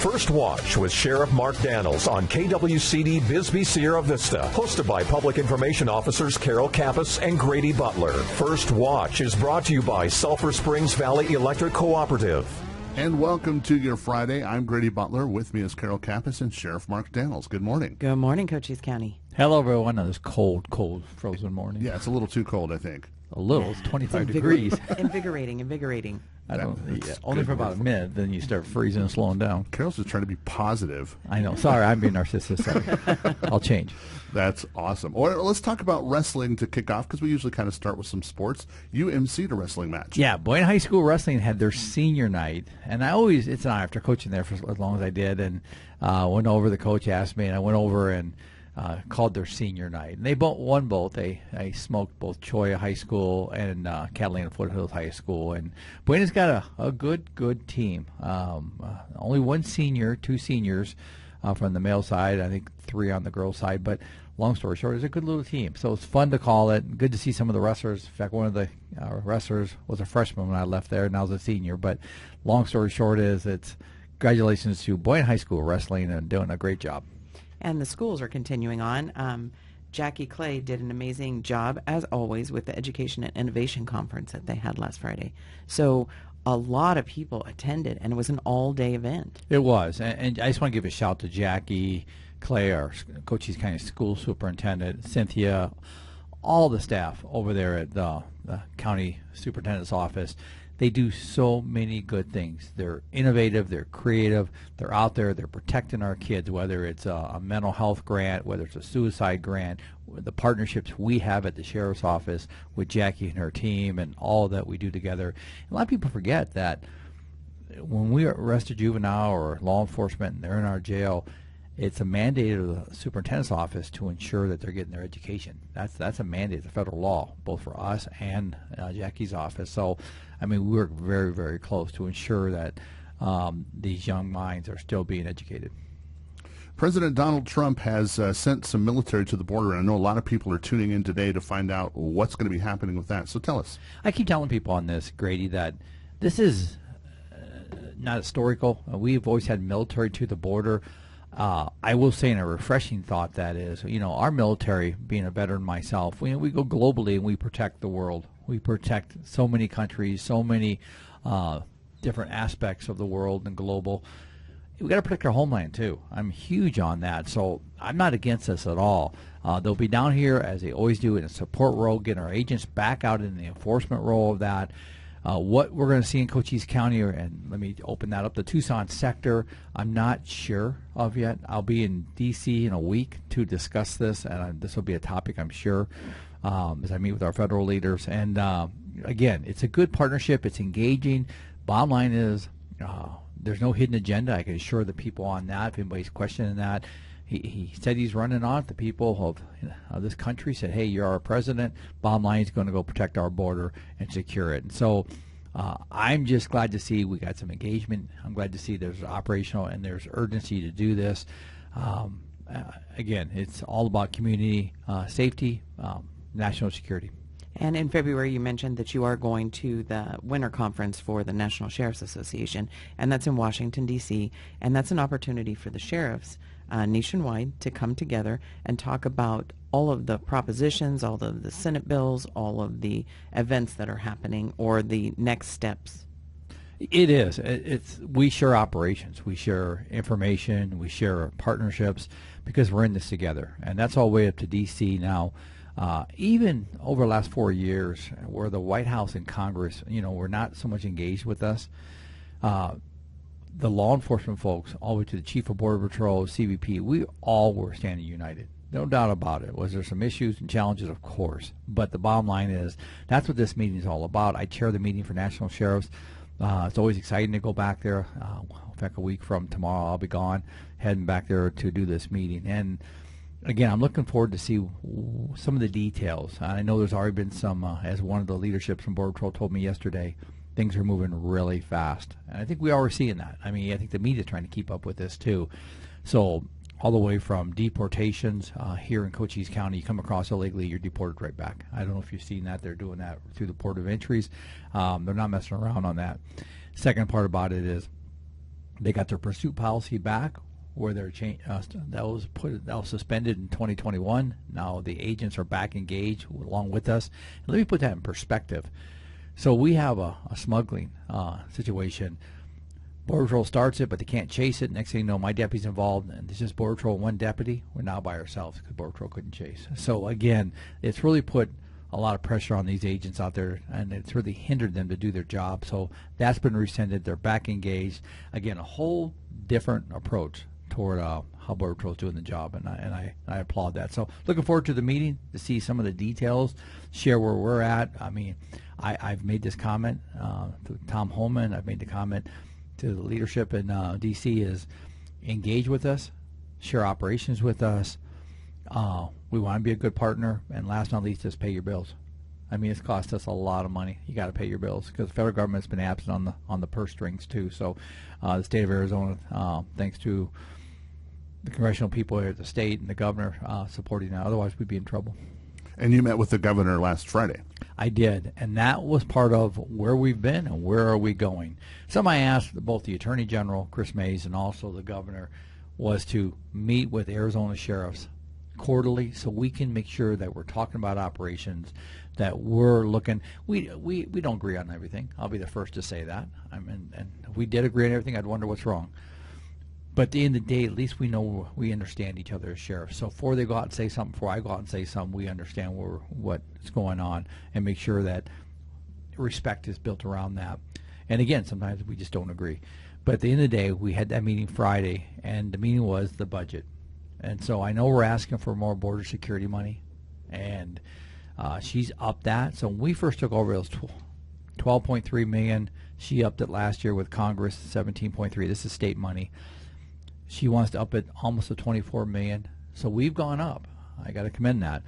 First Watch with Sheriff Mark Daniels on KWCD Bisbee Sierra Vista. Hosted by Public Information Officers Carol Kappas and Grady Butler. First Watch is brought to you by Sulphur Springs Valley Electric Cooperative. And welcome to your Friday. I'm Grady Butler. With me is Carol Kappas and Sheriff Mark Daniels. Good morning. Good morning, Cochise County. Hello, everyone, on this cold, frozen morning. Yeah, it's a little too cold, I think. A little. It's 25 degrees. Invigorating. I don't. Yeah, only for about a minute, then you start freezing and slowing down. Carol's just trying to be positive. I know. Sorry, I'm being narcissistic. Sorry. I'll change. That's awesome. Or let's talk about wrestling to kick off, because we usually kind of start with some sports. You emceed a wrestling match. Yeah, Boyne High School Wrestling had their senior night, and it's an honor after coaching there for as long as I did, and went over. The coach asked me, and I went over and called their senior night. And they won both. I smoked both Choya High School and Catalina Foothills High School. And Buena's got a good team. Only one senior, two seniors from the male side, I think 3 on the girls' side. But long story short, it's a good little team. So it's fun to call it. Good to see some of the wrestlers. In fact, one of the wrestlers was a freshman when I left there, and now is a senior. But long story short is it's congratulations to Boyne High School Wrestling and doing a great job. And the schools are continuing on. Jackie Clay did an amazing job, as always, with the Education and Innovation Conference that they had last Friday. So a lot of people attended, and it was an all-day event. It was. And I just want to give a shout to Jackie Clay, our Cochise County School Superintendent, Cynthia, all the staff over there at the County Superintendent's office. They do so many good things. They're innovative, they're creative, they're out there, they're protecting our kids, whether it's a mental health grant, whether it's a suicide grant, the partnerships we have at the Sheriff's Office with Jackie and her team and all that we do together. A lot of people forget that when we arrest a juvenile or law enforcement and they're in our jail, it's a mandate of the superintendent's office to ensure that they're getting their education. That's a mandate, it's a federal law, both for us and Jackie's office. So, I mean, we work very, very close to ensure that these young minds are still being educated. President Donald Trump has sent some military to the border, and I know a lot of people are tuning in today to find out what's going to be happening with that. So tell us. I keep telling people on this, Grady, that this is not historical. We've always had military to the border. I will say, in a refreshing thought, that is, our military, being a veteran myself, we go globally and we protect the world. We protect so many countries, so many different aspects of the world and global. We've got to protect our homeland, too. I'm huge on that, so I'm not against this at all. They'll be down here, as they always do, in a support role, getting our agents back out in the enforcement role of that. What we're going to see in Cochise County, and let me open that up, the Tucson sector, I'm not sure of yet. I'll be in D.C. in a week to discuss this, and this will be a topic, I'm sure, as I meet with our federal leaders. And, again, it's a good partnership. It's engaging. Bottom line is there's no hidden agenda. I can assure the people on that, if anybody's questioning that. He said he's running on it. The people of this country said, hey, you're our president. Bottom line, he's going to go protect our border and secure it. And so I'm just glad to see we got some engagement. I'm glad to see there's operational and there's urgency to do this. Again, it's all about community safety, national security. And in February, you mentioned that you are going to the winter conference for the National Sheriff's Association, and that's in Washington, D.C., and that's an opportunity for the sheriffs nationwide to come together and talk about all of the propositions, all of the Senate bills, all of the events that are happening, or the next steps. It is. We share operations. We share information. We share partnerships because we're in this together, and that's all the way up to D.C. now. Even over the last 4 years, where the White House and Congress, were not so much engaged with us, the law enforcement folks, all the way to the Chief of Border Patrol, CBP, we all were standing united. No doubt about it. Was there some issues and challenges? Of course. But the bottom line is that's what this meeting is all about. I chair the meeting for national sheriffs. It's always exciting to go back there. In fact, a week from tomorrow, I'll be gone, heading back there to do this meeting. And again, I'm looking forward to see some of the details. I know there's already been some, as one of the leaderships from Border Patrol told me yesterday, things are moving really fast. And I think we are seeing that. I mean, I think the media is trying to keep up with this too. So all the way from deportations here in Cochise County, you come across illegally, you're deported right back. I don't know if you've seen that. They're doing that through the port of entries. They're not messing around on that. Second part about it is They got their pursuit policy back, where they're that was suspended in 2021. Now the agents are back engaged along with us. And let me put that in perspective. So we have a smuggling situation. Border Patrol starts it, but they can't chase it. Next thing you know, my deputy's involved, and it's just Border Patrol, one deputy. We're now by ourselves because Border Patrol couldn't chase. So again, it's really put a lot of pressure on these agents out there, and it's really hindered them to do their job. So that's been rescinded. They're back engaged. Again, a whole different approach toward how Border Patrol is doing the job, and I applaud that. So looking forward to the meeting to see some of the details, share where we're at. I mean, I've made this comment to Tom Holman. I've made the comment to the leadership in D.C. is engage with us, share operations with us. We want to be a good partner, and last but not least, just pay your bills. I mean, it's cost us a lot of money. You got to pay your bills because the federal government's been absent on the purse strings too. So the state of Arizona, thanks to the congressional people here at the state and the governor supporting that. Otherwise, we'd be in trouble. And you met with the governor last Friday. I did, and that was part of where we've been and where are we going. Something I asked both the Attorney General, Chris Mays, and also the governor was to meet with Arizona sheriffs quarterly so we can make sure that we're talking about operations, that we're looking. We don't agree on everything. I'll be the first to say that. I mean, and if we did agree on everything, I'd wonder what's wrong. But at the end of the day, at least we know we understand each other as sheriffs. So before they go out and say something, before I go out and say something, we understand what's going on and make sure that respect is built around that. And again, sometimes we just don't agree. But at the end of the day, we had that meeting Friday, and the meeting was the budget. And so I know we're asking for more border security money, and she's upped that. So when we first took over, it was $12.3 million. She upped it last year with Congress, $17.3. This is state money. She wants to up it almost to $24 million. So we've gone up. I got to commend that.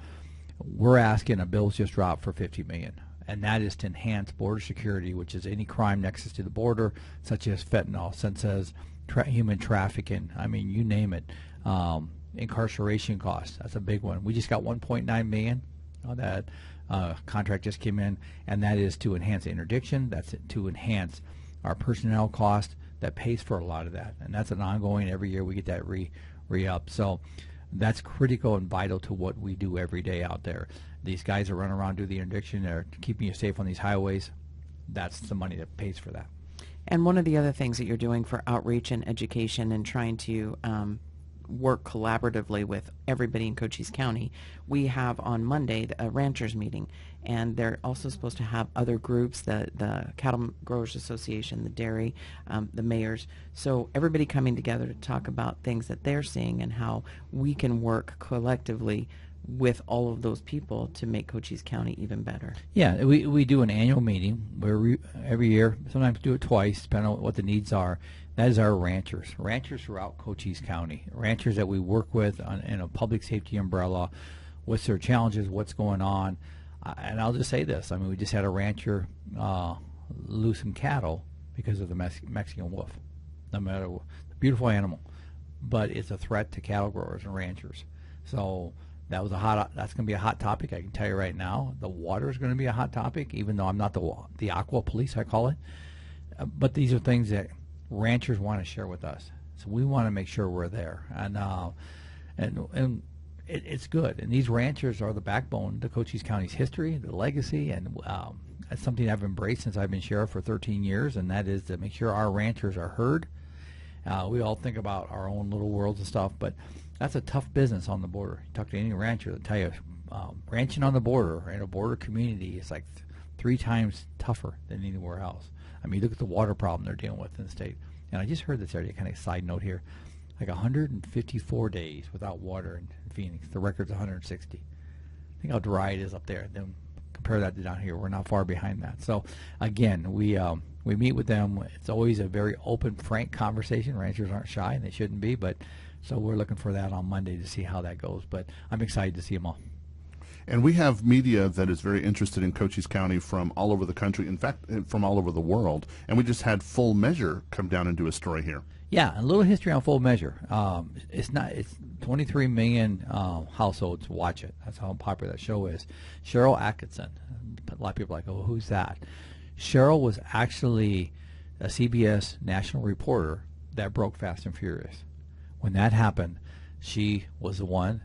We're asking, a bill's just dropped for $50 million, and that is to enhance border security, which is any crime nexus to the border, such as fentanyl, such as human trafficking. I mean, you name it. Incarceration costs, that's a big one. We just got $1.9 million. That contract just came in, and that is to enhance interdiction. That's to enhance our personnel cost. That pays for a lot of that, and that's an ongoing. Every year we get that re-up. So that's critical and vital to what we do every day out there. These guys that run around, do the interdiction, they're keeping you safe on these highways. That's the money that pays for that. And one of the other things that you're doing for outreach and education and trying to work collaboratively with everybody in Cochise County, we have on Monday a ranchers meeting, and they're also supposed to have other groups, the Cattle Growers Association, the dairy, the mayors, so everybody coming together to talk about things that they're seeing and how we can work collectively with all of those people to make Cochise County even better. Yeah, we do an annual meeting where every year, sometimes do it twice, depending on what the needs are. That is our ranchers throughout Cochise County, ranchers that we work with in a public safety umbrella. What's their challenges, what's going on. And I'll just say this, I mean, we just had a rancher lose some cattle because of the Mexican wolf. No matter what, beautiful animal, but it's a threat to cattle growers and ranchers. So that's going to be a hot topic, I can tell you right now. The water is going to be a hot topic, even though I'm not the aqua police, I call it. But these are things that ranchers want to share with us, so we want to make sure we're there, and it's good. And these ranchers are the backbone to Cochise County's history, the legacy, and that's something I've embraced since I've been sheriff for 13 years, and that is to make sure our ranchers are heard. We all think about our own little worlds and stuff, but that's a tough business on the border. You talk to any rancher, they'll tell you ranching on the border in a border community is like 3 times tougher than anywhere else. I mean, look at the water problem they're dealing with in the state. And I just heard this area, kind of side note here, like 154 days without water in Phoenix. The record's 160. Think how dry it is up there. Then compare that to down here. We're not far behind that. So again, we meet with them. It's always a very open, frank conversation. Ranchers aren't shy, and they shouldn't be. But so we're looking for that on Monday to see how that goes. But I'm excited to see them all. And we have media that is very interested in Cochise County from all over the country, in fact, from all over the world. And we just had Full Measure come down and do a story here. Yeah, a little history on Full Measure. It's 23 million households watch it. That's how popular that show is. Cheryl Atkinson. A lot of people are like, oh, who's that? Cheryl was actually a CBS national reporter that broke Fast and Furious. When that happened, she was the one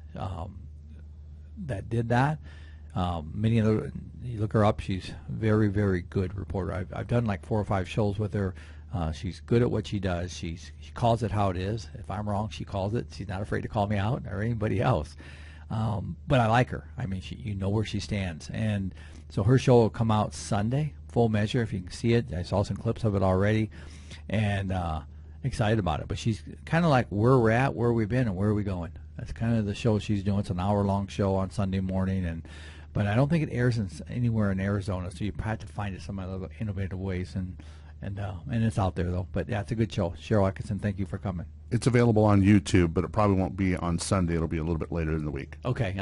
that did that. Many of the, you look her up, she's very, very good reporter. I've done like 4 or 5 shows with her. She's good at what she does. She calls it how it is. If I'm wrong, she calls it. She's not afraid to call me out or anybody else. But I like her. I mean, you know where she stands. And so her show will come out Sunday, Full Measure, if you can see it. I saw some clips of it already, and excited about it. But she's kind of like where we're at, where we've been, and where are we going. That's kind of the show she's doing. It's an hour-long show on Sunday morning, but I don't think it airs anywhere in Arizona, so you have to find it some other innovative ways, and it's out there, though. But, yeah, it's a good show. Cheryl Atkinson, thank you for coming. It's available on YouTube, but it probably won't be on Sunday. It'll be a little bit later in the week. Okay.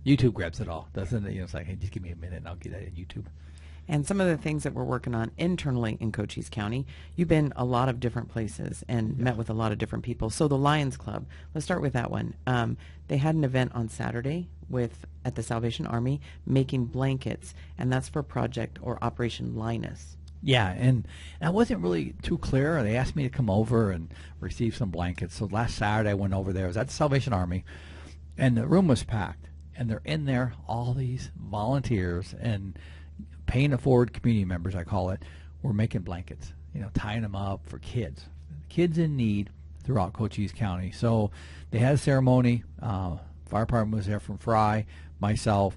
YouTube grabs it all, doesn't it? It's like, hey, just give me a minute, and I'll get that on YouTube. And some of the things that we're working on internally in Cochise County, you've been a lot of different places and met with a lot of different people. So the Lions Club, let's start with that one. They had an event on Saturday at the Salvation Army making blankets, and that's for Project or Operation Linus. Yeah, and I wasn't really too clear. They asked me to come over and receive some blankets. So last Saturday I went over there. I was at the Salvation Army, and the room was packed. And they're in there, all these volunteers and paying it forward community members, I call it, were making blankets, tying them up for kids in need throughout Cochise County. So they had a ceremony. Fire department was there from Fry, myself,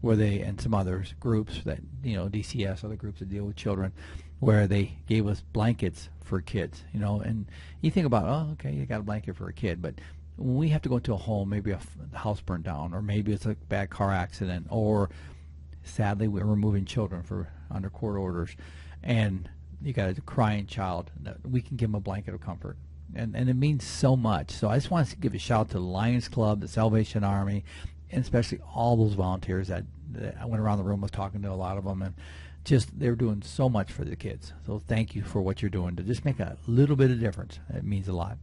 and some others, groups that, DCS, other groups that deal with children, where they gave us blankets for kids, and you think about, oh, okay, you got a blanket for a kid, but when we have to go into a home, maybe the house burned down, or maybe it's a bad car accident, or sadly we're removing children under court orders, and you got a crying child, we can give them a blanket of comfort. And it means so much. So I just want to give a shout out to the Lions Club, the Salvation Army, and especially all those volunteers that I went around the room, was talking to a lot of them, and just they're doing so much for the kids. So thank you for what you're doing to just make a little bit of difference. It means a lot.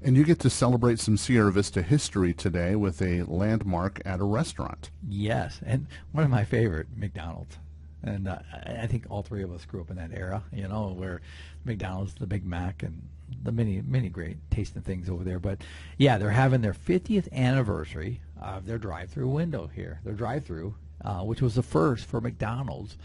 And you get to celebrate some Sierra Vista history today with a landmark at a restaurant. Yes, and one of my favorite, McDonald's. And I think all three of us grew up in that era, where McDonald's, the Big Mac, and the many great tasting things over there. But, yeah, they're having their 50th anniversary of their drive-through window here, their drive-through, which was the first for McDonald's.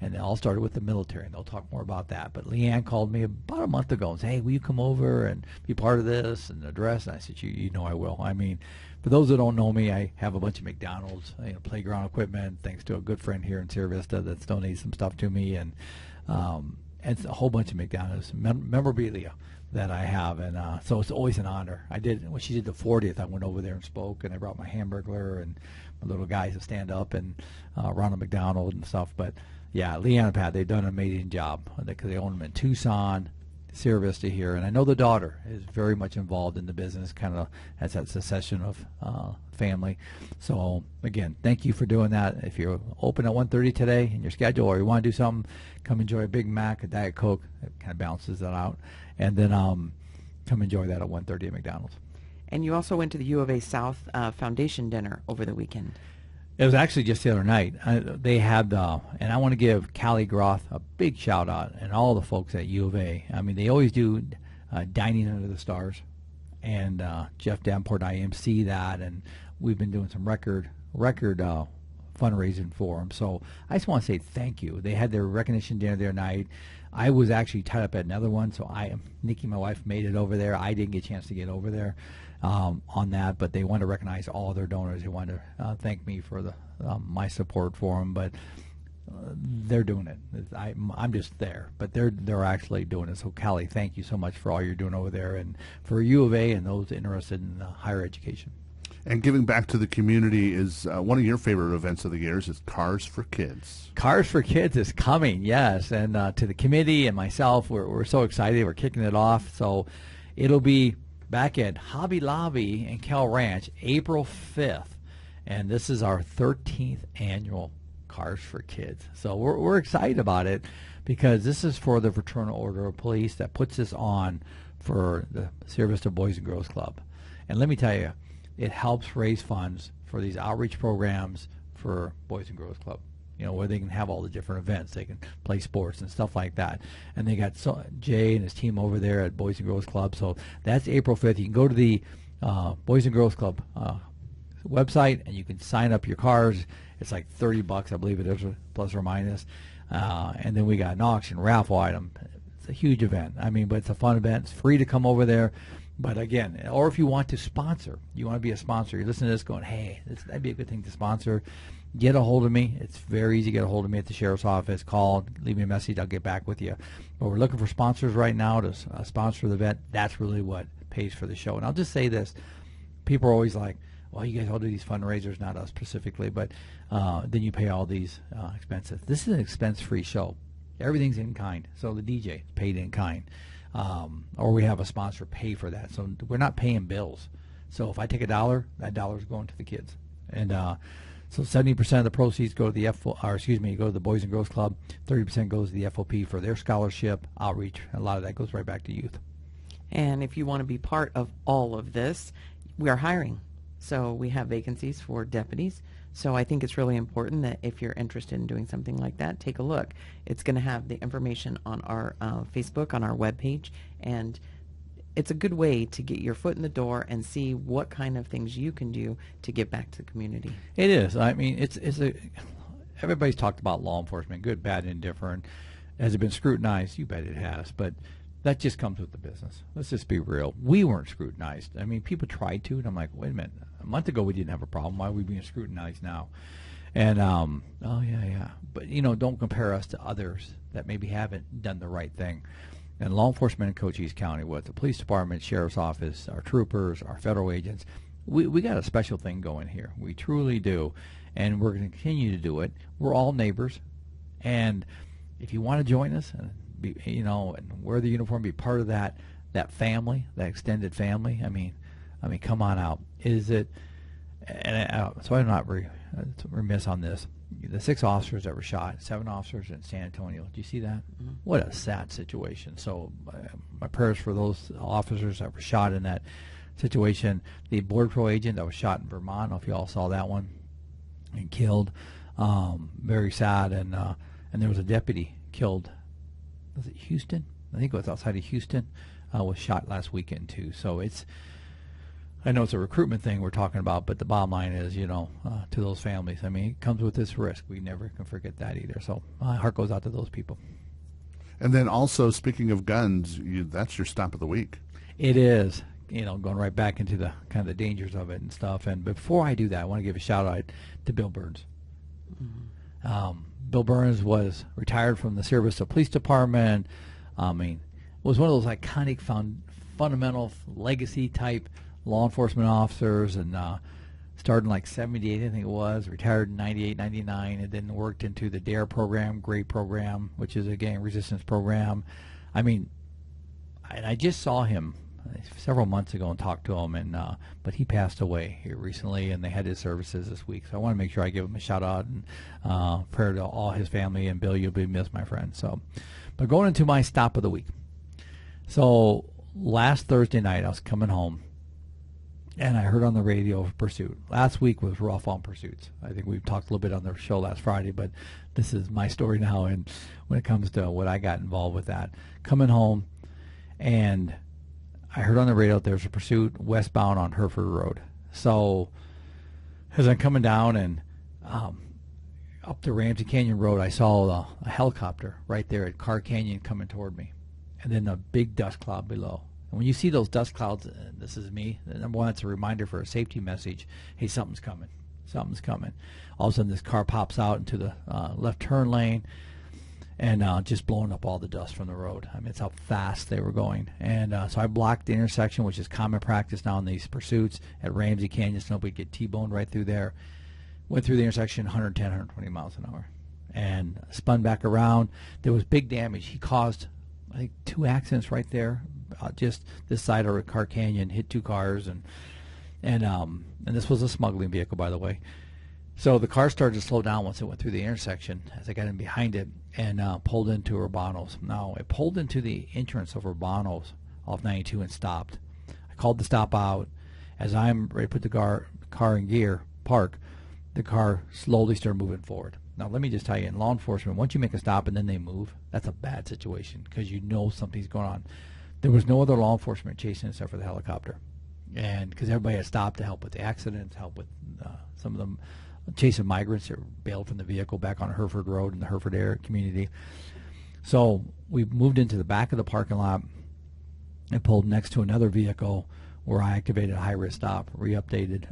And it all started with the military, and they'll talk more about that. But Leanne called me about a month ago and said, hey, will you come over and be part of this and address? And I said, you know I will. I mean, for those that don't know me, I have a bunch of McDonald's playground equipment, thanks to a good friend here in Sierra Vista that's donated some stuff to me, and it's a whole bunch of McDonald's memorabilia that I have, and so it's always an honor. When she did the 40th, I went over there and spoke, and I brought my Hamburglar and my little guys to stand up and Ronald McDonald and stuff. But yeah, Leanne and Pat, they've done an amazing job because they own them in Tucson, Sierra Vista here, and I know the daughter is very much involved in the business, kind of as that succession of family. So again, thank you for doing that. If you're open at 1:30 today in your schedule, or you want to do something, come enjoy a Big Mac, a Diet Coke. It kind of balances that out, and then come enjoy that at 1:30 at McDonald's. And you also went to the U of A South Foundation dinner over the weekend. It was actually just the other night. They had, and I want to give Callie Groth a big shout out, and all the folks at U of A. I mean, they always do Dining Under the Stars, and Jeff Davenport and I MC that, and we've been doing some record fundraising for them. So I just want to say thank you. They had their recognition dinner the other night. I was actually tied up at another one, so Nikki, my wife, made it over there. I didn't get a chance to get over there on that, but they wanted to recognize all their donors. They wanted to thank me for my support for them, but they're doing it. I'm just there, but they're actually doing it. So Callie, thank you so much for all you're doing over there, and for U of A and those interested in higher education. And giving back to the community is one of your favorite events of the years is Cars for Kids. Cars for Kids is coming, yes. And to the committee and myself, we're so excited. We're kicking it off. So it'll be back at Hobby Lobby in Cal Ranch, April 5th. And this is our 13th annual Cars for Kids. So we're excited about it because this is for the Fraternal Order of Police that puts this on for the Sierra Vista Boys and Girls Club. And let me tell you, it helps raise funds for these outreach programs for Boys and Girls Club. where they can have all the different events. They can play sports and stuff like that. And they got Jay and his team over there at Boys and Girls Club. So that's April 5th. You can go to the Boys and Girls Club website, and you can sign up your cars. It's like $30, I believe it is, plus or minus. And then we got an auction, raffle item. It's a huge event. I mean, but it's a fun event. It's free to come over there. But again, or if you want to sponsor, you want to be a sponsor, you're listening to this going, hey, that'd be a good thing to sponsor, get a hold of me. It's very easy to get a hold of me at the sheriff's office. Call, leave me a message, I'll get back with you. But we're looking for sponsors right now to sponsor the event. That's really what pays for the show. And I'll just say this. People are always like, well, you guys all do these fundraisers, not us specifically, but then you pay all these expenses. This is an expense-free show. Everything's in kind. So the DJ is paid in kind. Or we have a sponsor pay for that. So we're not paying bills. So if I take $1, that dollar is going to the kids. And so 70% of the proceeds go to the go to the Boys and Girls Club. 30% goes to the FOP for their scholarship, outreach. A lot of that goes right back to youth. And if you want to be part of all of this, we are hiring. So we have vacancies for deputies. So I think it's really important that if you're interested in doing something like that, take a look. It's going to have the information on our Facebook, on our webpage, and it's a good way to get your foot in the door and see what kind of things you can do to give back to the community. It is. I mean, everybody's talked about law enforcement, good, bad, indifferent. Has it been scrutinized? You bet it has. But that just comes with the business. Let's just be real. We weren't scrutinized. I mean, people tried to, and I'm like, wait a minute. A month ago we didn't have a problem. Why are we being scrutinized now? And, But, don't compare us to others that maybe haven't done the right thing. And law enforcement in Cochise County, with the police department, sheriff's office, our troopers, our federal agents, we got a special thing going here. We truly do. And we're going to continue to do it. We're all neighbors. And if you want to join us and and wear the uniform, be part of that family, that extended family. I mean, come on out. Is it? And so I'm not remiss on this. The 6 officers that were shot, 7 officers in San Antonio. Do you see that? Mm-hmm. What a sad situation. So my prayers for those officers that were shot in that situation. The Border Patrol agent that was shot in Vermont. I don't know if you all saw that one, and killed. Very sad. And there was a deputy killed. Was it Houston? I think it was outside of Houston. Was shot last weekend too. So I know it's a recruitment thing we're talking about, but the bottom line is, to those families. I mean, it comes with this risk. We never can forget that either. So my heart goes out to those people. And then also, speaking of guns, that's your stop of the week. It is. Going right back into the kind of the dangers of it and stuff. And before I do that, I want to give a shout out to Bill Burns. Mm-hmm. Bill Burns was retired from the Sierra Police Department. I mean, was one of those iconic fundamental legacy type law enforcement officers, and started in like 78, I think it was, retired in 98, 99, and then worked into the DARE program, GREAT program, which is a gang resistance program. I mean, and I just saw him several months ago and talked to him, and but he passed away here recently, and they had his services this week. So I want to make sure I give him a shout out and prayer to all his family. And Bill, you'll be missed, my friend. So, but going into my stop of the week. So last Thursday night, I was coming home, and I heard on the radio of Pursuit. Last week was rough on pursuits. I think we've talked a little bit on the show last Friday, but this is my story now, and when it comes to what I got involved with that. Coming home, and I heard on the radio there's a pursuit westbound on Hereford Road. So as I'm coming down and up the Ramsey Canyon Road, I saw a helicopter right there at Carr Canyon coming toward me, and then a big dust cloud below. And when you see those dust clouds, this is me, number one, it's a reminder for a safety message. Hey, something's coming. Something's coming. All of a sudden, this car pops out into the left turn lane, and just blowing up all the dust from the road. I mean, it's how fast they were going. And so I blocked the intersection, which is common practice now in these pursuits at Ramsey Canyon, so nobody get T-boned right through there. Went through the intersection 110, 120 miles an hour, and spun back around. There was big damage. He caused, I think, 2 accidents right there, just this side of Carr Canyon, hit 2 cars, and this was a smuggling vehicle, by the way. So the car started to slow down once it went through the intersection as I got in behind it, and pulled into Urbanos. Now, it pulled into the entrance of Urbanos off 92 and stopped. I called the stop out. As I'm ready to put the car in gear, park, the car slowly started moving forward. Now, let me just tell you, in law enforcement, once you make a stop and then they move, that's a bad situation because you know something's going on. There was no other law enforcement chasing except for the helicopter. And because everybody had stopped to help with the accidents, help with some of them chasing migrants that were bailed from the vehicle back on Hereford Road in the Hereford area community. So we moved into the back of the parking lot and pulled next to another vehicle where I activated a high-risk stop, re-updated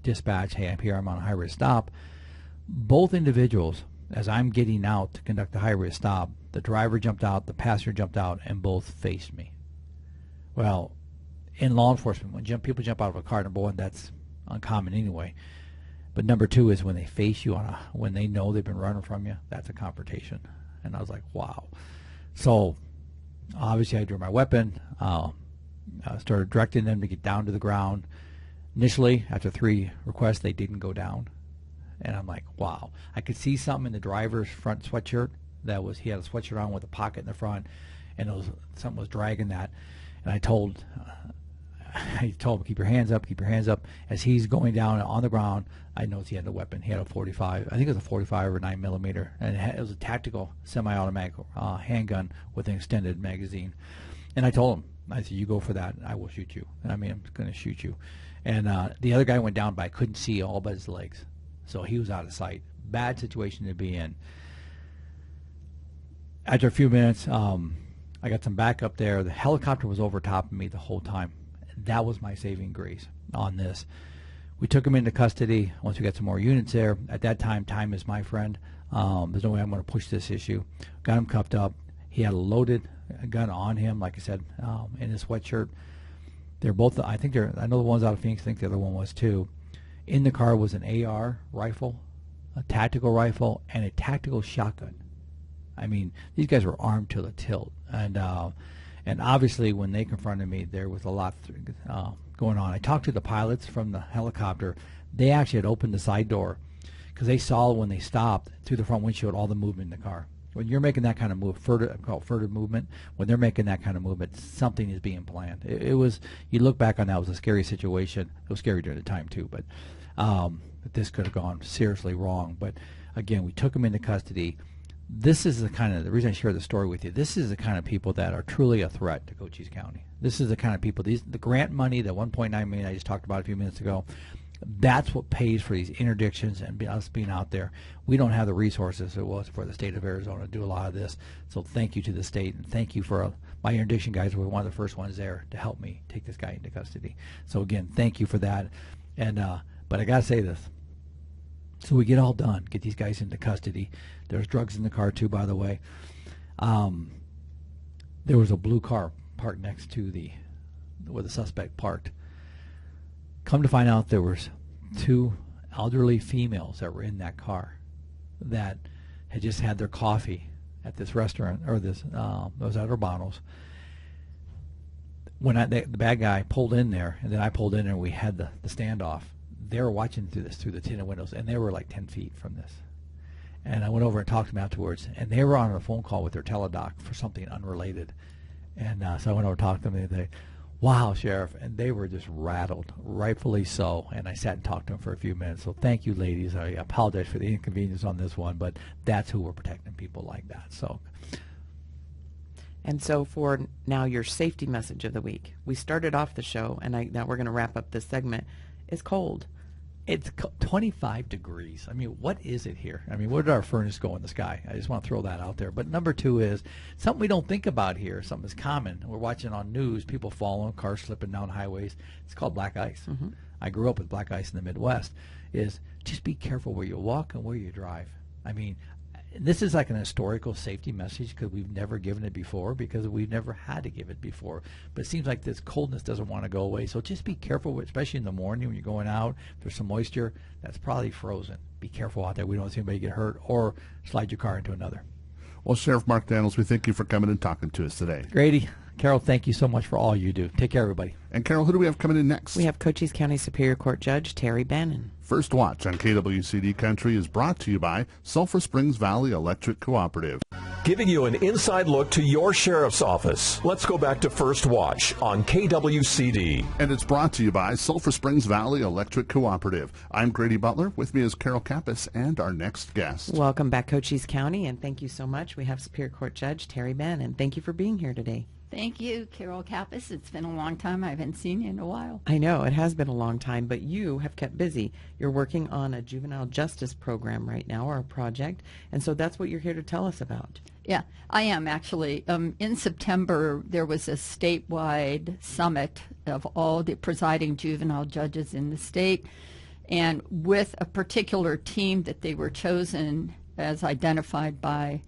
dispatch, hey, I'm here, I'm on a high-risk stop. Both individuals, as I'm getting out to conduct the high-risk stop, the driver jumped out, the passenger jumped out, and both faced me. Well, in law enforcement, when people jump out of a car, number one, that's uncommon anyway. But number two is when they face you when they know they've been running from you, that's a confrontation. And I was like, wow. So obviously I drew my weapon, started directing them to get down to the ground. Initially, after 3 requests, they didn't go down. And I'm like, wow. I could see something in the driver's front sweatshirt. He had a sweatshirt on with a pocket in the front, and something was dragging that. And I told him, keep your hands up, keep your hands up. As he's going down on the ground, I noticed he had a weapon. He had a 45, I think it was a 45 or 9mm, and it was a tactical semi-automatic handgun with an extended magazine. And I told him, I said, you go for that, I will shoot you. And I mean, I'm going to shoot you. And the other guy went down, but I couldn't see all but his legs. So he was out of sight. Bad situation to be in. After a few minutes, I got some backup there. The helicopter was over top of me the whole time. That was my saving grace on this. We took him into custody once we got some more units there. At that time is my friend. There's no way I'm going to push this issue. Got him cuffed up. He had a loaded gun on him, like I said, in his sweatshirt. They're both, I know the ones out of Phoenix, I think the other one was too. In the car was an AR rifle, a tactical rifle, and a tactical shotgun. I mean, these guys were armed to the tilt. And obviously when they confronted me, there was a lot going on. I talked to the pilots from the helicopter. They actually had opened the side door because they saw when they stopped through the front windshield all the movement in the car. When you're making that kind of move, furtive movement, when they're making that kind of movement, something is being planned. It was, you look back on that, it was a scary situation. It was scary during the time too, but this could have gone seriously wrong. But again, we took him into custody. This is the reason I share the story with you. This is the kind of people that are truly a threat to Cochise County. This is the kind of people, the grant money, the $1.9 million I just talked about a few minutes ago, that's what pays for these interdictions and us being out there. We don't have the resources it was for the state of Arizona to do a lot of this. So thank you to the state, and thank you for my interdiction guys were one of the first ones there to help me take this guy into custody. So again, thank you for that. And but I gotta say this. So we get all done, get these guys into custody. There's drugs in the car too, by the way. There was a blue car parked next to where the suspect parked. Come to find out, there was 2 elderly females that were in that car that had just had their coffee at this restaurant, or those at Urbano's. When the bad guy pulled in there, and then I pulled in, and we had the standoff. They were watching through the tinted windows, and they were like 10 feet from this. And I went over and talked to them afterwards, and they were on a phone call with their teledoc for something unrelated. And so I went over and talked to them, and they, wow, Sheriff, and they were just rattled, rightfully so. And I sat and talked to them for a few minutes. So thank you, ladies. I apologize for the inconvenience on this one, but that's who we're protecting, people like that. So. And so for now, your safety message of the week. We started off the show, and now we're going to wrap up this segment. It's cold. It's 25 degrees. I mean, what is it here? I mean, where did our furnace go in the sky? I just want to throw that out there. But number 2 is something we don't think about here. Something that's common. We're watching on news, people falling, cars slipping down highways. It's called black ice. Mm-hmm. I grew up with black ice in the Midwest. Is just be careful where you walk and where you drive. I mean, this is like an historical safety message because we've never given it before, because we've never had to give it before. But it seems like this coldness doesn't want to go away. So just be careful, especially in the morning when you're going out. If there's some moisture, that's probably frozen. Be careful out there. We don't want to see anybody get hurt or slide your car into another. Well, Sheriff Mark Daniels, we thank you for coming and talking to us today. Grady, Carol, thank you so much for all you do. Take care, everybody. And Carol, who do we have coming in next? We have Cochise County Superior Court Judge Terry Bannon. First Watch on KWCD Country is brought to you by Sulphur Springs Valley Electric Cooperative. Giving you an inside look to your sheriff's office. Let's go back to First Watch on KWCD. And it's brought to you by Sulphur Springs Valley Electric Cooperative. I'm Grady Butler. With me is Carol Kappas and our next guest. Welcome back, Cochise County, and thank you so much. We have Superior Court Judge Terry Bannon. Thank you for being here today. Thank you, Carol Kappas. It's been a long time. I haven't seen you in a while. I know, it has been a long time, but you have kept busy. You're working on a juvenile justice program right now, or a project, and so that's what you're here to tell us about. Yeah, I am actually. In September, there was a statewide summit of all the presiding juvenile judges in the state, and with a particular team that they were chosen as identified by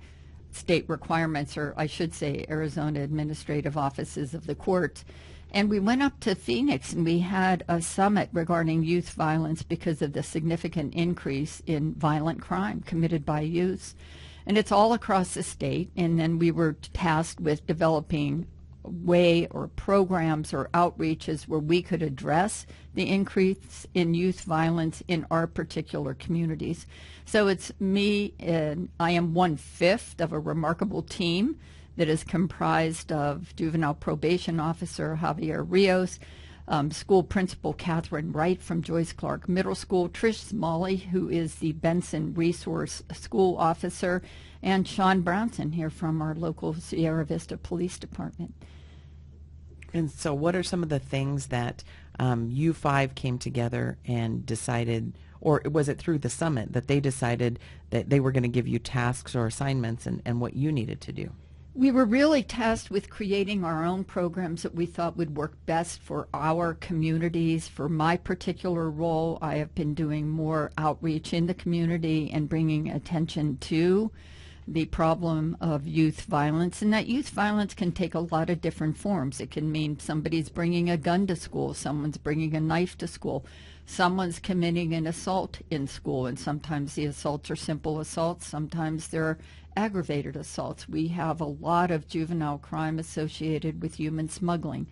state requirements, or I should say Arizona Administrative Offices of the courts. And we went up to Phoenix and we had a summit regarding youth violence because of the significant increase in violent crime committed by youth. And it's all across the state. And then we were tasked with developing way or programs or outreaches where we could address the increase in youth violence in our particular communities. So it's me, and I am 1/5 of a remarkable team that is comprised of juvenile probation officer Javier Rios, school principal Catherine Wright from Joyce Clark Middle School, Trish Smalley, who is the Benson Resource School officer, and Sean Brownson here from our local Sierra Vista Police Department. And so what are some of the things that you five came together and decided, or was it through the summit that they decided that they were going to give you tasks or assignments and what you needed to do? We were really tasked with creating our own programs that we thought would work best for our communities. For my particular role, I have been doing more outreach in the community and bringing attention to the problem of youth violence, and that youth violence can take a lot of different forms. It can mean somebody's bringing a gun to school, someone's bringing a knife to school, someone's committing an assault in school, and sometimes the assaults are simple assaults, sometimes they're aggravated assaults. We have a lot of juvenile crime associated with human smuggling.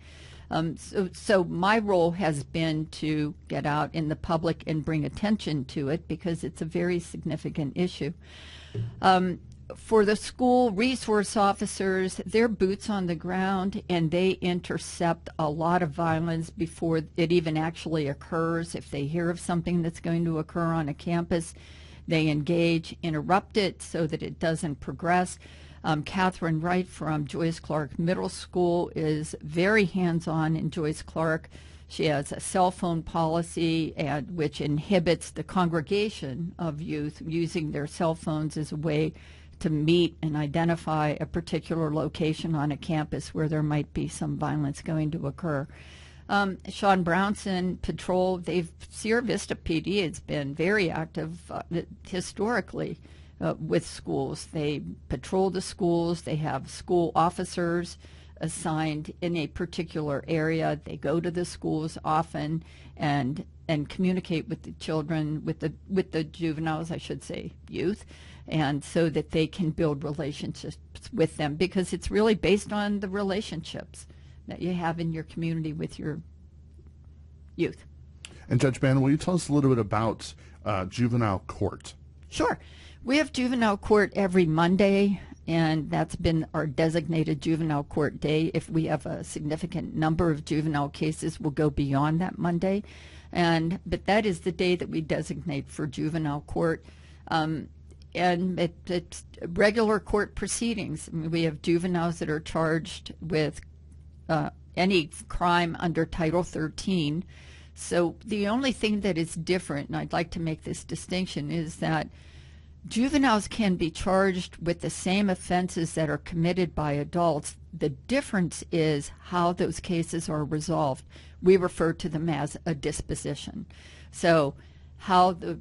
So my role has been to get out in the public and bring attention to it because it's a very significant issue. For the school resource officers, they're boots on the ground and they intercept a lot of violence before it even actually occurs. If they hear of something that's going to occur on a campus, they engage, interrupt it so that it doesn't progress. Catherine Wright from Joyce Clark Middle School is very hands-on in Joyce Clark. She has a cell phone policy which inhibits the congregation of youth using their cell phones as a way to meet and identify a particular location on a campus where there might be some violence going to occur. Sean Brownson Patrol, Sierra Vista PD has been very active historically with schools. They patrol the schools, they have school officers assigned in a particular area. They go to the schools often and communicate with the children, with the juveniles, I should say, youth, and so that they can build relationships with them, because it's really based on the relationships that you have in your community with your youth. And Judge Bannon, will you tell us a little bit about juvenile court? Sure. We have juvenile court every Monday, and that's been our designated juvenile court day. If we have a significant number of juvenile cases, we'll go beyond that Monday. But that is the day that we designate for juvenile court. And it's regular court proceedings. I mean, we have juveniles that are charged with any crime under Title 13. So the only thing that is different, and I'd like to make this distinction, is that juveniles can be charged with the same offenses that are committed by adults. The difference is how those cases are resolved. We refer to them as a disposition. So how the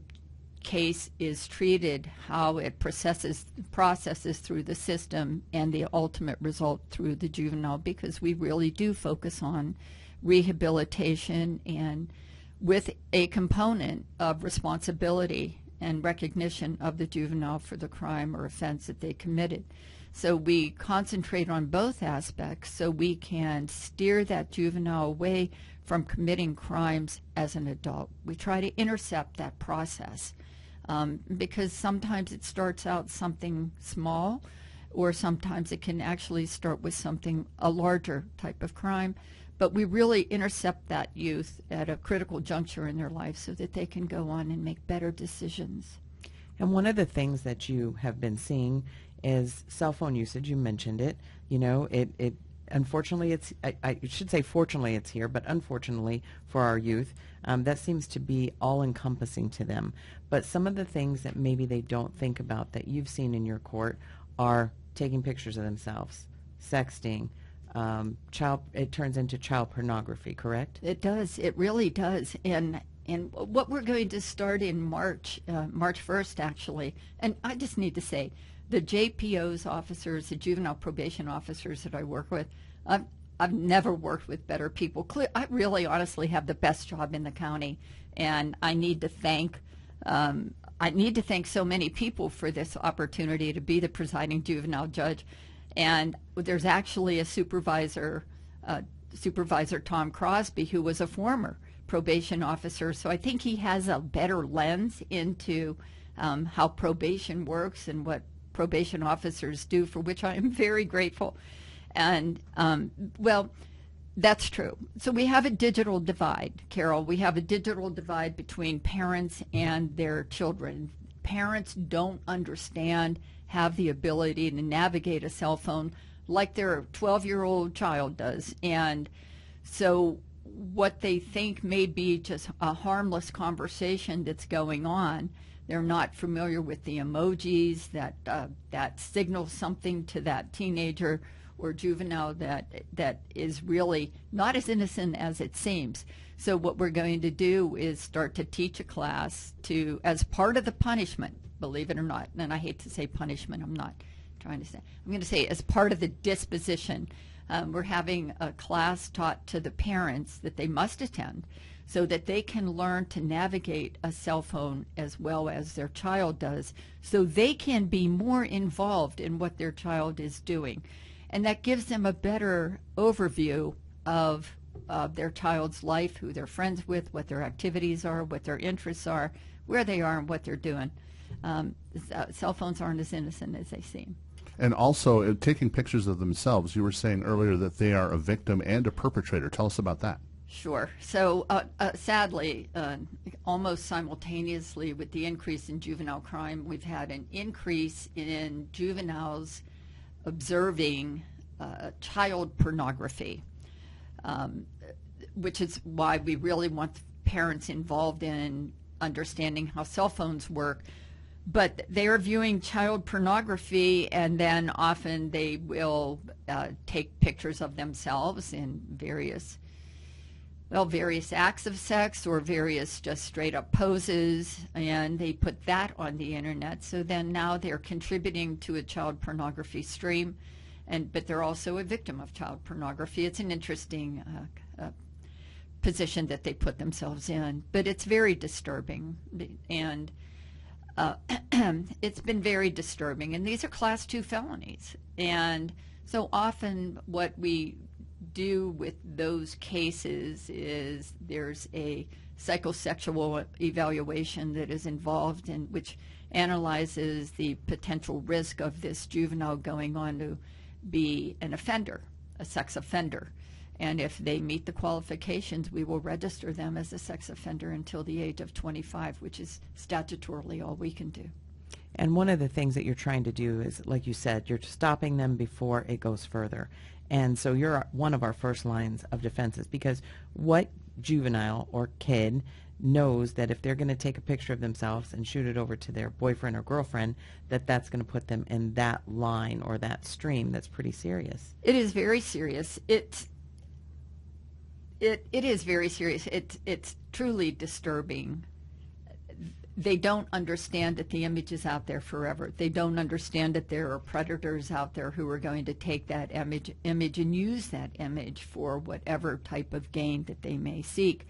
case is treated, how it processes through the system, and the ultimate result through the juvenile, because we really do focus on rehabilitation and with a component of responsibility and recognition of the juvenile for the crime or offense that they committed. So we concentrate on both aspects so we can steer that juvenile away from committing crimes as an adult. We try to intercept that process because sometimes it starts out something small, or sometimes it can actually start with a larger type of crime. But we really intercept that youth at a critical juncture in their life so that they can go on and make better decisions. And one of the things that you have been seeing is cell phone usage. You mentioned it. You know, it unfortunately, I should say fortunately it's here, but unfortunately for our youth, that seems to be all-encompassing to them. But some of the things that maybe they don't think about that you've seen in your court are taking pictures of themselves, sexting, it turns into child pornography, correct? It does. It really does. And what we're going to start in March 1st, actually, and I just need to say, the JPO's officers, the juvenile probation officers that I work with, I've never worked with better people. I really honestly have the best job in the county, and I need to thank so many people for this opportunity to be the presiding juvenile judge. And there's actually a supervisor, Supervisor Tom Crosby, who was a former probation officer. So I think he has a better lens into how probation works and what probation officers do, for which I am very grateful. And, well, that's true. So we have a digital divide, Carol. We have a digital divide between parents and their children. Parents don't understand, have the ability to navigate a cell phone like their 12-year-old child does. And so what they think may be just a harmless conversation that's going on, they're not familiar with the emojis that signal something to that teenager or juvenile that is really not as innocent as it seems. So what we're going to do is start to teach a class to, as part of the punishment, believe it or not, and I hate to say punishment, I'm not trying to say, I'm going to say as part of the disposition, we're having a class taught to the parents that they must attend so that they can learn to navigate a cell phone as well as their child does, so they can be more involved in what their child is doing. And that gives them a better overview of their child's life, who they're friends with, what their activities are, what their interests are, where they are, and what they're doing. Cell phones aren't as innocent as they seem. And also, taking pictures of themselves, you were saying earlier that they are a victim and a perpetrator. Tell us about that. Sure. So sadly, almost simultaneously with the increase in juvenile crime, we've had an increase in juveniles observing child pornography, which is why we really want parents involved in understanding how cell phones work. But they are viewing child pornography, and then often they will take pictures of themselves in various acts of sex or various just straight up poses, and they put that on the internet. So then now they're contributing to a child pornography stream, but they're also a victim of child pornography. It's an interesting position that they put themselves in, but it's very disturbing, and it's been very disturbing. And these are Class 2 felonies, and so often what we do with those cases is there's a psychosexual evaluation that is involved, in which analyzes the potential risk of this juvenile going on to be an offender, a sex offender. And if they meet the qualifications, we will register them as a sex offender until the age of 25, which is statutorily all we can do. And one of the things that you're trying to do is, like you said, you're stopping them before it goes further. And so you're one of our first lines of defenses, because what juvenile or kid knows that if they're going to take a picture of themselves and shoot it over to their boyfriend or girlfriend, that's going to put them in that line or that stream that's pretty serious? It is very serious. It is very serious. It's truly disturbing. They don't understand that the image is out there forever. They don't understand that there are predators out there who are going to take that image and use that image for whatever type of gain that they may seek.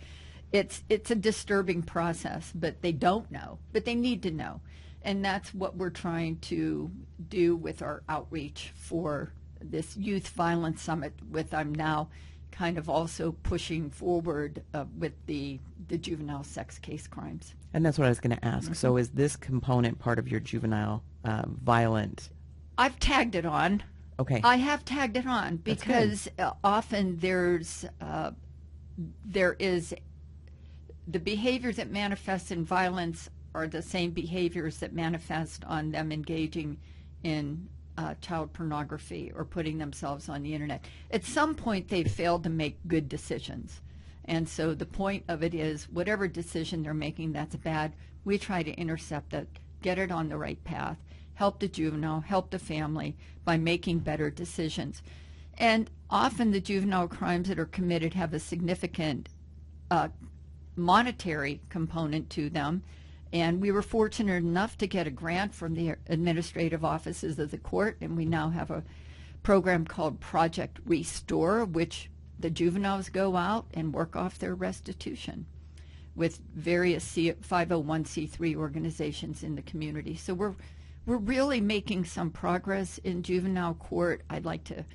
It's a disturbing process, but they don't know. But they need to know. And that's what we're trying to do with our outreach for this Youth Violence Summit, with I'm now kind of also pushing forward with the juvenile sex case crimes. And that's what I was going to ask. So is this component part of your juvenile violent? I've tagged it on. Okay. I have tagged it on because often there is the behavior that manifests in violence are the same behaviors that manifest on them engaging in child pornography or putting themselves on the internet. At some point, they failed to make good decisions. And so the point of it is, whatever decision they're making that's bad, we try to intercept it, get it on the right path, help the juvenile, help the family by making better decisions. And often the juvenile crimes that are committed have a significant monetary component to them. And we were fortunate enough to get a grant from the administrative offices of the court, and we now have a program called Project Restore, which the juveniles go out and work off their restitution with various 501c3 organizations in the community. So we're really making some progress in juvenile court. I'd like to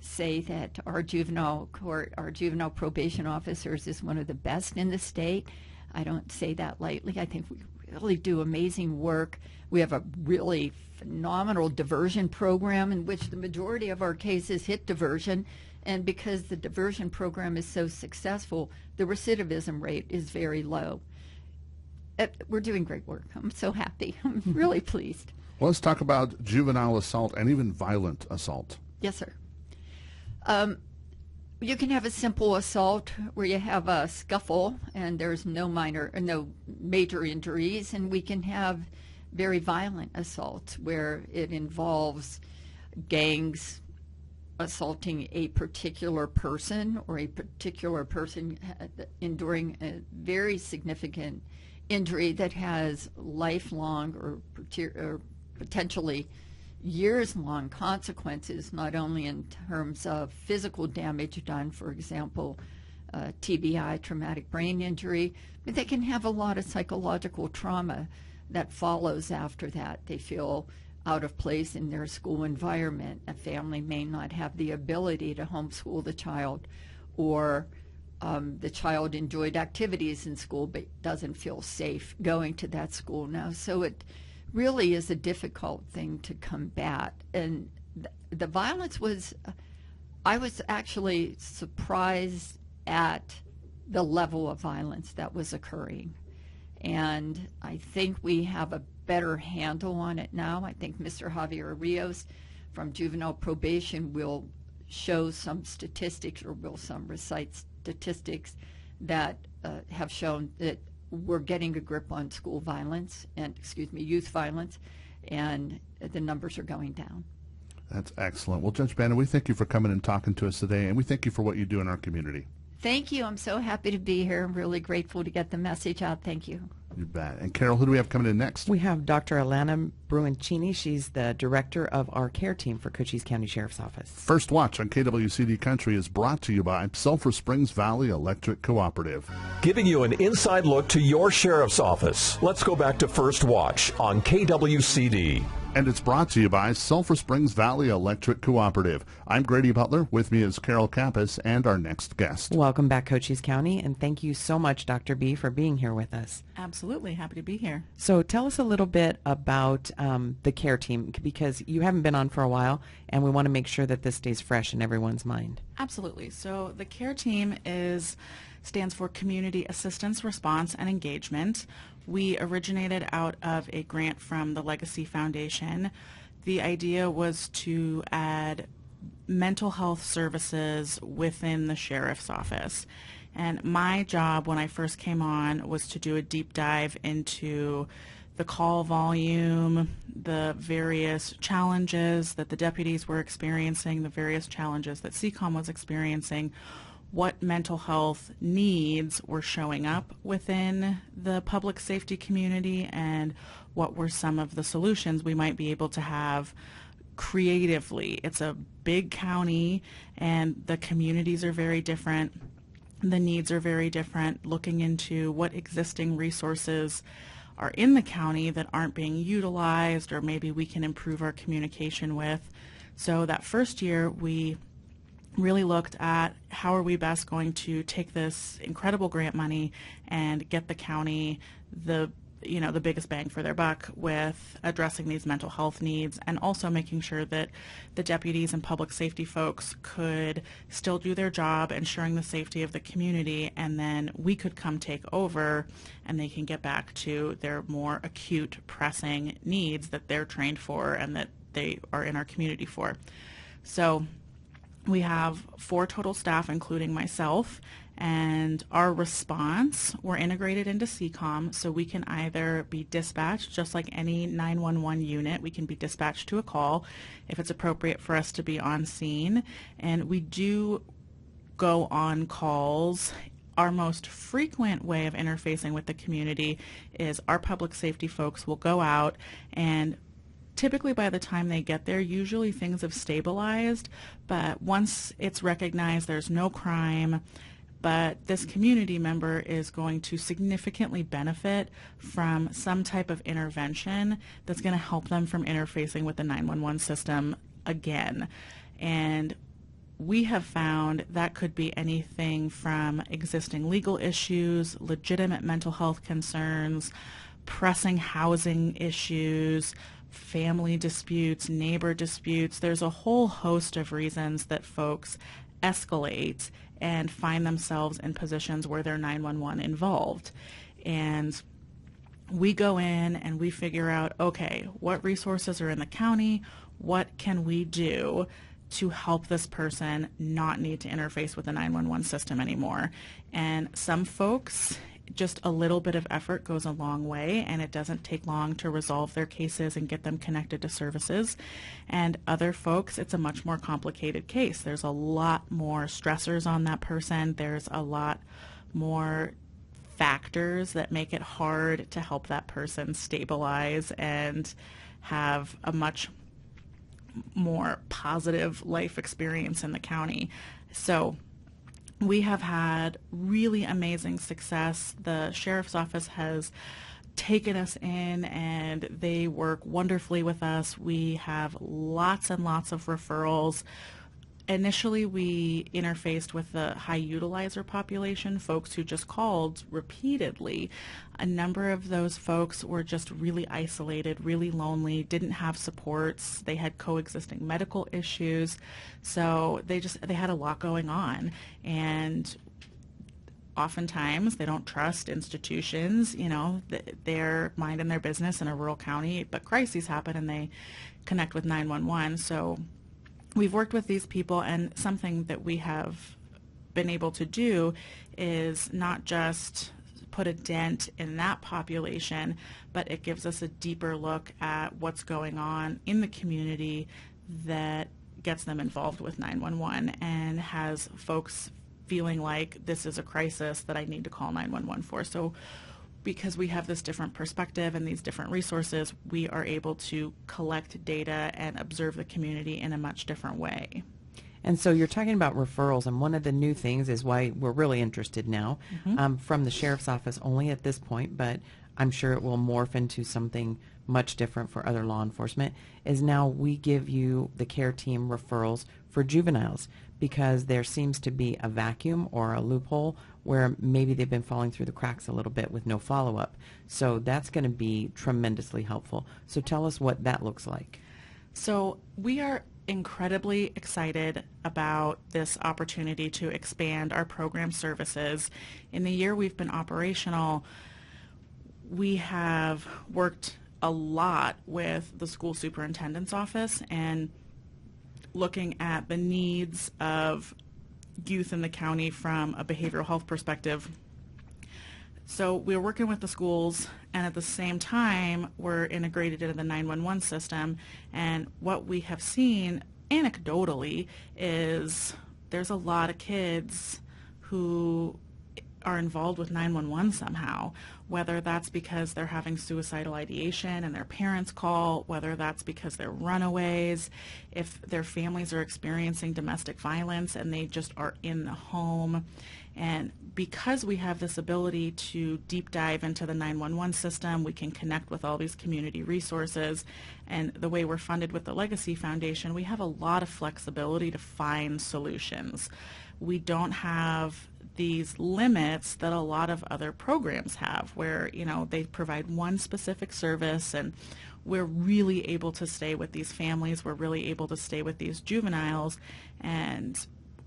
say that our juvenile court, our juvenile probation officers, is one of the best in the state. I don't say that lightly. I think we really do amazing work. We have a really phenomenal diversion program in which the majority of our cases hit diversion. And because the diversion program is so successful, the recidivism rate is very low. We're doing great work. I'm so happy. I'm really pleased. Well, let's talk about juvenile assault and even violent assault. Yes, sir. You can have a simple assault where you have a scuffle and there's no major injuries, and we can have very violent assaults where it involves gangs assaulting a particular person, or a particular person enduring a very significant injury that has lifelong or potentially years-long consequences, not only in terms of physical damage done, for example, TBI, traumatic brain injury, but they can have a lot of psychological trauma that follows after that. They feel out of place in their school environment. A family may not have the ability to homeschool the child, or the child enjoyed activities in school but doesn't feel safe going to that school now. So it really is a difficult thing to combat. And the violence was, I was actually surprised at the level of violence that was occurring. And I think we have a better handle on it now. I think Mr. Javier Rios from Juvenile Probation will show some statistics, or will recite statistics that have shown that we're getting a grip on school violence and, youth violence, and the numbers are going down. That's excellent. Well, Judge Bannon, we thank you for coming and talking to us today, and we thank you for what you do in our community. Thank you. I'm so happy to be here. I'm really grateful to get the message out. Thank you. You bet. And Carol, who do we have coming in next? We have Dr. Alana Bruincini. She's the director of our care team for Cochise County Sheriff's Office. First Watch on KWCD Country is brought to you by Sulphur Springs Valley Electric Cooperative. Giving you an inside look to your sheriff's office. Let's go back to First Watch on KWCD. And it's brought to you by Sulphur Springs Valley Electric Cooperative. I'm Grady Butler. With me is Carol Kappas and our next guest. Welcome back, Cochise County, and thank you so much, Dr. B, for being here with us. Absolutely. Happy to be here. So tell us a little bit about the care team, because you haven't been on for a while, and we want to make sure that this stays fresh in everyone's mind. Absolutely. So the care team stands for Community Assistance, Response, and Engagement. We originated out of a grant from the Legacy Foundation. The idea was to add mental health services within the sheriff's office. And my job when I first came on was to do a deep dive into the call volume, the various challenges that the deputies were experiencing, the various challenges that CCOM was experiencing, what mental health needs were showing up within the public safety community, and what were some of the solutions we might be able to have creatively. It's a big county and the communities are very different. The needs are very different. Looking into what existing resources are in the county that aren't being utilized, or maybe we can improve our communication with. So that first year, we really looked at how are we best going to take this incredible grant money and get the county the biggest bang for their buck with addressing these mental health needs, and also making sure that the deputies and public safety folks could still do their job, ensuring the safety of the community, and then we could come take over and they can get back to their more acute, pressing needs that they're trained for and that they are in our community for. So we have 4 total staff, including myself, and our response, we're integrated into CCOM, so we can either be dispatched, just like any 911 unit, we can be dispatched to a call if it's appropriate for us to be on scene, and we do go on calls. Our most frequent way of interfacing with the community is our public safety folks will go out, and typically by the time they get there, usually things have stabilized, but once it's recognized there's no crime, but this community member is going to significantly benefit from some type of intervention that's going to help them from interfacing with the 911 system again. And we have found that could be anything from existing legal issues, legitimate mental health concerns, pressing housing issues, family disputes, neighbor disputes. There's a whole host of reasons that folks escalate and find themselves in positions where they're 911 involved. And we go in and we figure out, okay, what resources are in the county? What can we do to help this person not need to interface with the 911 system anymore? And some folks, just a little bit of effort goes a long way, and it doesn't take long to resolve their cases and get them connected to services. And other folks, it's a much more complicated case. There's a lot more stressors on that person. There's a lot more factors that make it hard to help that person stabilize and have a much more positive life experience in the county. So we have had really amazing success. The sheriff's office has taken us in and they work wonderfully with us. We have lots and lots of referrals. Initially, we interfaced with the high utilizer population, folks who just called repeatedly. A number of those folks were just really isolated, really lonely, didn't have supports. They had coexisting medical issues. So they had a lot going on. And oftentimes they don't trust institutions, they're minding their business in a rural county, but crises happen and they connect with 911. So we've worked with these people, and something that we have been able to do is not just put a dent in that population, but it gives us a deeper look at what's going on in the community that gets them involved with 911 and has folks feeling like this is a crisis that I need to call 911 for. So because we have this different perspective and these different resources, we are able to collect data and observe the community in a much different way. And so you're talking about referrals, and one of the new things is why we're really interested now from the sheriff's office only at this point, but I'm sure it will morph into something much different for other law enforcement, is now we give you, the care team, referrals for juveniles, because there seems to be a vacuum or a loophole where maybe they've been falling through the cracks a little bit with no follow-up. So that's going to be tremendously helpful. So tell us what that looks like. So we are incredibly excited about this opportunity to expand our program services. In the year we've been operational, we have worked a lot with the school superintendent's office and looking at the needs of youth in the county from a behavioral health perspective. So we're working with the schools, and at the same time, we're integrated into the 911 system. And what we have seen anecdotally is there's a lot of kids who are involved with 911 somehow, whether that's because they're having suicidal ideation and their parents call, whether that's because they're runaways, if their families are experiencing domestic violence and they just are in the home. And because we have this ability to deep dive into the 911 system, we can connect with all these community resources. And the way we're funded with the Legacy Foundation, we have a lot of flexibility to find solutions. We don't have these limits that a lot of other programs have, where, you know, they provide one specific service, and we're really able to stay with these families. We're really able to stay with these juveniles. And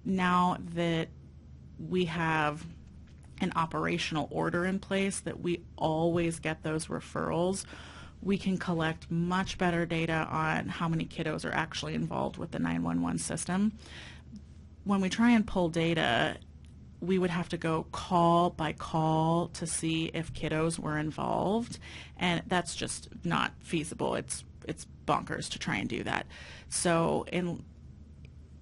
now that we have an operational order in place that we always get those referrals, we can collect much better data on how many kiddos are actually involved with the 911 system. When we try and pull data, we would have to go call by call to see if kiddos were involved, and that's just not feasible. It's bonkers to try and do that. So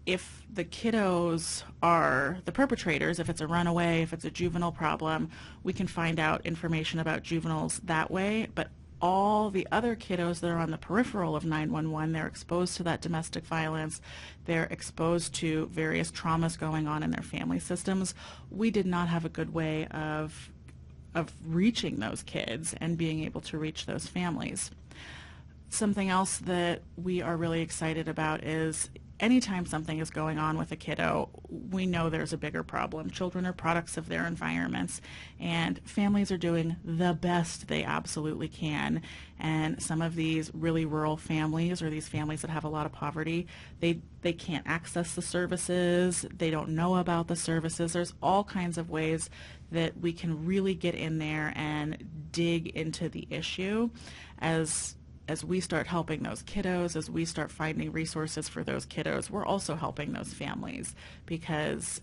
if the kiddos are the perpetrators, if it's a runaway, if it's a juvenile problem, we can find out information about juveniles that way. But all the other kiddos that are on the peripheral of 911, they're exposed to that domestic violence, they're exposed to various traumas going on in their family systems. We did not have a good way of reaching those kids and being able to reach those families. Something else that we are really excited about is anytime something is going on with a kiddo, we know there's a bigger problem. Children are products of their environments, and families are doing the best they absolutely can. And some of these really rural families, or these families that have a lot of poverty, they can't access the services, they don't know about the services. There's all kinds of ways that we can really get in there and dig into the issue. As we start helping those kiddos, as we start finding resources for those kiddos, we're also helping those families, because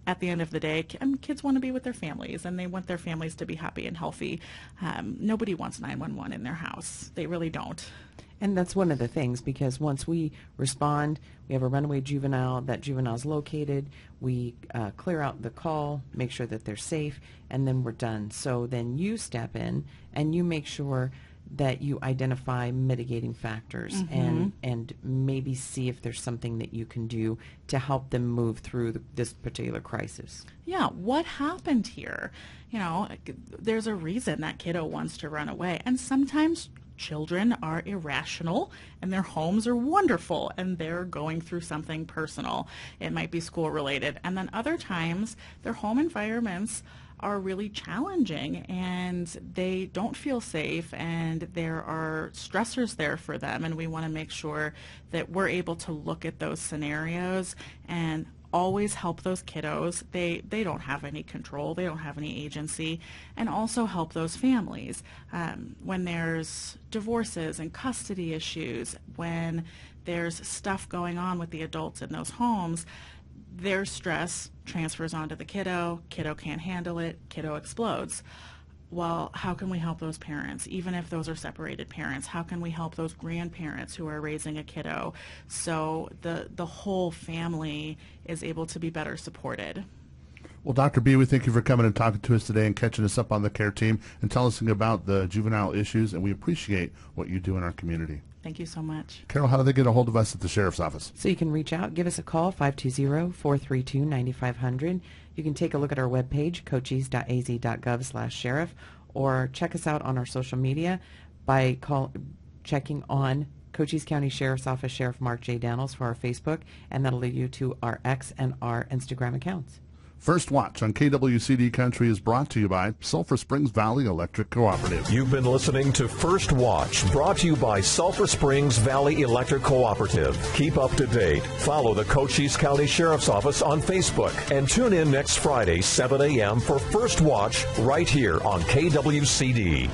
at the end of the day, kids want to be with their families, and they want their families to be happy and healthy. Nobody wants 911 in their house. They really don't. And that's one of the things, because once we respond, we have a runaway juvenile, that juvenile's located, we clear out the call, make sure that they're safe, and then we're done. So then you step in and you make sure that you identify mitigating factors, and maybe see if there's something that you can do to help them move through this particular crisis. Yeah, what happened here? You know, there's a reason that kiddo wants to run away, and sometimes children are irrational and their homes are wonderful and they're going through something personal. It might be school related, and then other times their home environments are really challenging and they don't feel safe, and there are stressors there for them, and we want to make sure that we're able to look at those scenarios and always help those kiddos. They don't have any control, they don't have any agency, and also help those families. When there's divorces and custody issues, when there's stuff going on with the adults in those homes, their stress transfers onto the kiddo can't handle it, kiddo explodes. Well, how can we help those parents, even if those are separated parents? How can we help those grandparents who are raising a kiddo so the whole family is able to be better supported? Well, Dr. B, we thank you for coming and talking to us today and catching us up on the care team and telling us about the juvenile issues, and we appreciate what you do in our community. Thank you so much. Carol, how do they get a hold of us at the Sheriff's Office? So you can reach out, give us a call, 520-432-9500. You can take a look at our webpage, cochise.az.gov/sheriff, or check us out on our social media by checking on Cochise County Sheriff's Office Sheriff Mark J. Daniels for our Facebook, and that'll lead you to our X and our Instagram accounts. First Watch on KWCD Country is brought to you by Sulphur Springs Valley Electric Cooperative. You've been listening to First Watch, brought to you by Sulphur Springs Valley Electric Cooperative. Keep up to date. Follow the Cochise County Sheriff's Office on Facebook, and tune in next Friday, 7 a.m. for First Watch right here on KWCD.